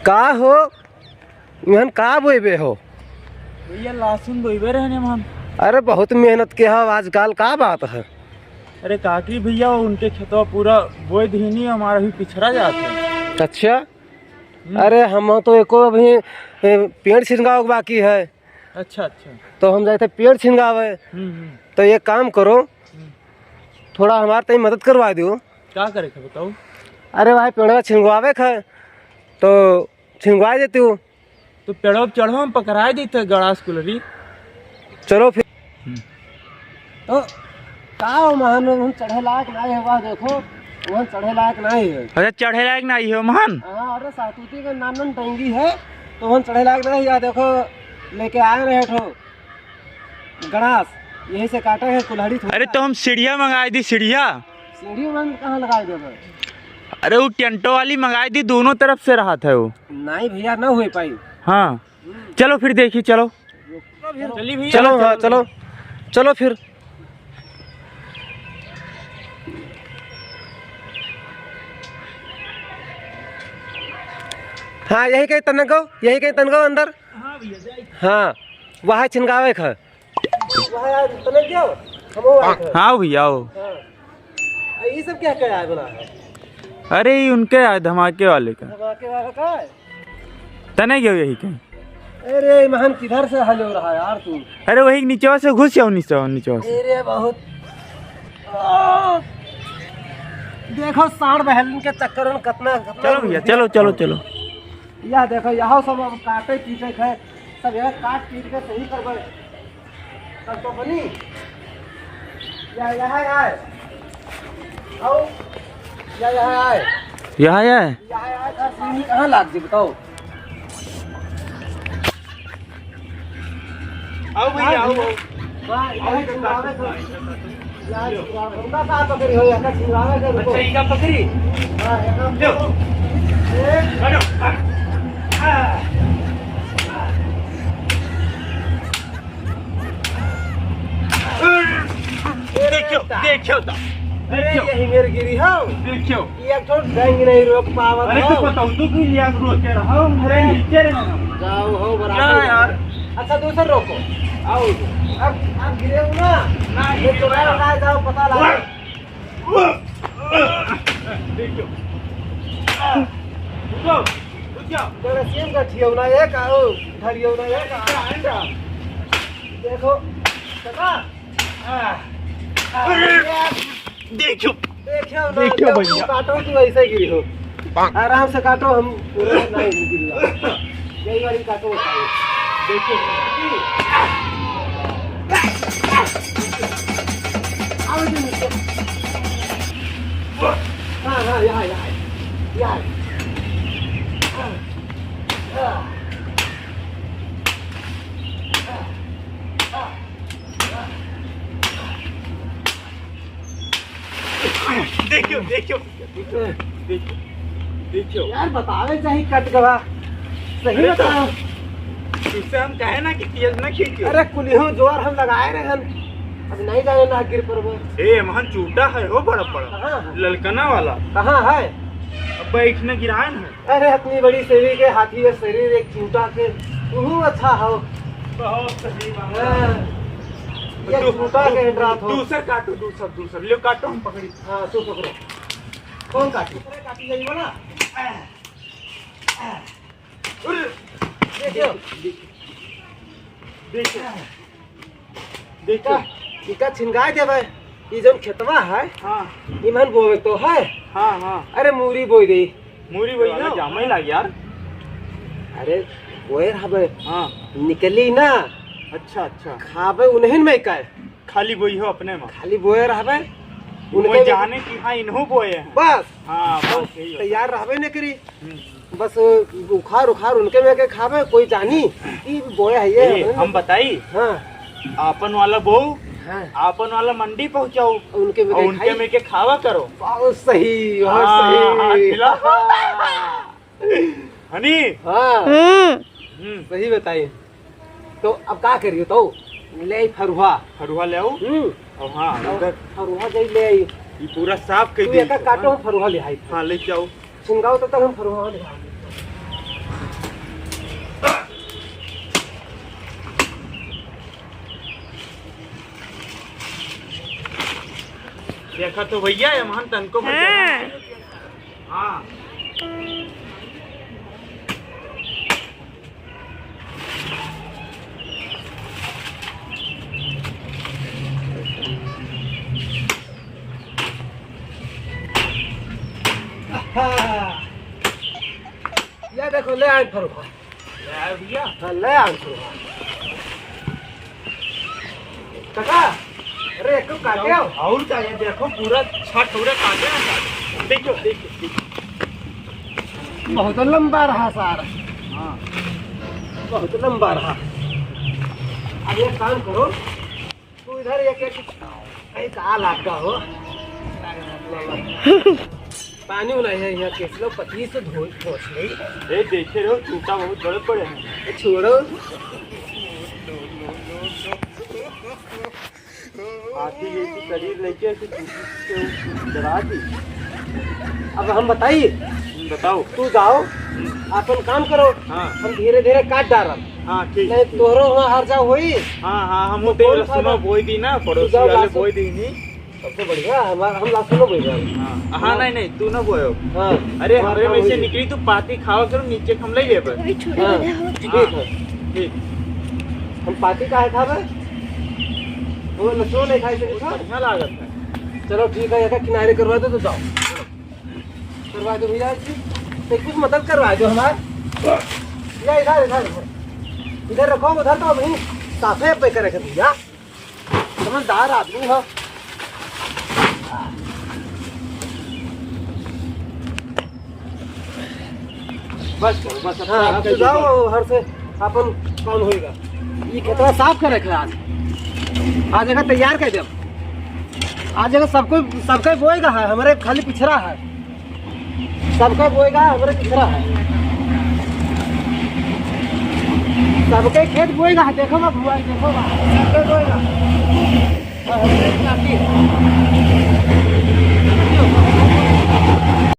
का हो महन का बोइबे हो? भैया लहसुन बोइबे रहने हम। अरे बहुत मेहनत के हो आजकल, का बात है? अरे काकी भैया उनके खेतवा पूरा बोए धीनी हमारा भी पिछड़ा जाता है। अच्छा, अरे हम तो एको अभी पेड़ छिड़काव बाकी है। अच्छा अच्छा। तो हम जाते पेड़ छिड़कावे। तो ये काम करो, थोड़ा हमारे तई मदद करवा दो। क्या करे थे बताओ? अरे भाई पेड़ छिड़वावे है तो छिड़वा देती हूँ। तो पेड़ों पे चढ़ो हम पकड़ा देते गड़ास कुलरी। चलो फिर। तो का महान हम चढ़े लायक नहीं है, वह देखो वहाँ चढ़े लायक नहीं है। अरे चढ़े लायक नहीं हो महान। हाँ, अरे सातुती का नानन टंगी है तो वहाँ चढ़े लायक नहीं है। देखो लेके आए रहे ठो गड़ास, यही से काटे है कुल्हाड़ी। अरे तो हम सीढ़िया मंगाई दी, सीढ़िया। सीढ़ी में कहाँ लगाई देवे? अरे वो टेंटो वाली मंगाई दी, दोनों तरफ से रहा था वो। नहीं भैया, ना हो पाई। हाँ चलो फिर देखिए, चलो चलिए भैया। चलो हाँ चलो चलो फिर। हाँ यही कहीं तनगो, यही कहीं तनगो अंदर। हाँ भैया। हाँ वहाँ छिनगावे है। हाँ भैया आओ। ये सब क्या क्या है बना है? अरे ये उनके है धमाके वाले का। धमाके वाला का है? तने गयो यही कहीं। अरे महन किधर से हल हो रहा है यार तू? अरे वही नीचे से घुस जाओ, नीचे से। अरे बहुत देखो सांड बहलन के चक्कर में कितना। चलो भैया चलो चलो चलो। यह देखो यहाँ सब अब काटे पीटे है, सब यह काट पीट के सही करबे तब तो बनी। यहाँ आए आओ, यहाँ आए कहाँ लाग जी बताओ? आओ भैया आओ। पकड़ी हो अच्छा ये पकड़ी। देखो तो। अरे यही मेरी गिरी हो। देखो ये तो डेंग नहीं रोक पावत। अरे तो बताओ तू क्यों लिया रोक के रहा? अरे नीचे रहना। जाओ हो बराबर। क्या यार? अच्छा दूसरा रोको। आओ अब गिरे हो ना ये तो मैं जाओ पता लगा। देखो रुक जाओ। तेरे सेम का ठियो ना एक आओ धरियो ना एक आंडा देखो चला। देखो देखो भैया काटो तू ऐसे गिरी हो, आराम से काटो। हम पूरा नहीं गिरला, यही वाली काटो। देखो आओ जी नीचे। हाँ हाँ यहाँ देखो देखो देखो यार बतावे चाहिए कट गवा सही बताओ। उससे हम कहे ना कि तेज ना खींचो। अरे कुलियों जोर हम लगाए रहे हम, अब नहीं जाए ना गिर पर वो। ए महन चूटा है हो बड़ा कहाँ? ललकना वाला। कहाँ है? अब बैठने गिराए ना। अरे अपनी बड़ी शरीर के हाथी का शरीर एक चूटा के तू अच्छा हो। बहुत सही बात। हाँ, ये चूटा के रात हो। दूसर काटो, दूसर ले काटो, हम पकड़ी। हाँ तू पकड़ो। कौन काटी? काटी जाइए ना। देखो देखो इका छिनगाए दे भाई। ये जो खेतवा है हाँ इमन बोवे तो है। हाँ अरे मूरी बोई दे। मूरी वही ना जामा ही लग यार। अरे बोए हबे हाँ निकली ना। अच्छा खाबे उन्हें में का खाली वही हो अपने में। खाली बोए रहबे उनके जाने की। हाँ इन्हों बोए हैं बस। हाँ बस यही हो। तैयार रहबे न करी, बस उखाड़ उनके में के खाबे। कोई जानी कि बोया है ये हम बताई। हाँ आपन वाला बहू हाँ आपन वाला मंडी पहुंचाओ, उनके में के खावा करो। बहुत सही बहुत हाँ, सही। खिला। हनी हाँ सही बताइए। तो अब क्या करियो? तो ले फरुहा ले आओ। और हाँ उधर फरुहा जाई ले आई। ये पूरा साफ कर तू दी। एक काटो हम फरुहा ले आई। हाँ ले जाओ। छिनगाओ तब तक हम फरुहा ले आएंगे। देखा तो भैया ये महान तन को हाँ ये देखो ले आए फरुखा भैया हाँ ले आए फरुखा काका अरे एक काटे हो और चाहिए देखो पूरा 6 ठोरे काटे हैं देखो देखो बहुत लंबा रहा सार हाँ बहुत लंबा रहा अब एक काम करो तू इधर एक एक का लागा हो पानी नहीं है यहाँ केस लो 25 से धो ले ये देखे रहो टूटा बहुत बड़े पड़े हैं ये छोड़ो हाथी जैसी शरीर लेके ऐसे डरा दी अब हम बताइए बताओ तू जाओ अपन काम करो हाँ हम धीरे धीरे काट डालम हाँ ठीक नहीं तोहरो वहाँ हर जा होई हाँ हाँ हम तो लहसुन बोई दी ना पड़ोसी जाओ वाले लहसुन। बोई दी नहीं सबसे बढ़िया हमारा हम लहसुन बोल रहे हैं हाँ हाँ नहीं तू ना बोयो हाँ अरे हमारे में से निकली तू पाती खाओ करो नीचे हम ले ले पर हाँ ठीक है ठीक हम पार्टी का है खावे वो लहसुन नहीं खाई से कुछ बढ़िया लागत है चलो ठीक है यहाँ किनारे करवा दो तो जाओ करवा दो भैया जी तो कुछ मदद करवा दो हमारे या इधर इधर इधर रखो उधर तो अभी साफे पे करे के भैया समझदार आदमी हो बस करो बस हाँ अब तो जाओ हर से अपन कौन होएगा ये खेतवा साफ करे के आज जगह तैयार कर दे आज जगह सबको बोएगा है हमारे खाली पिछड़ा है सबका बोएगा हमारे पिछड़ा है सबके खेत बोएगा देखो ना बुआ देखो ना सबके बोएगा हाँ,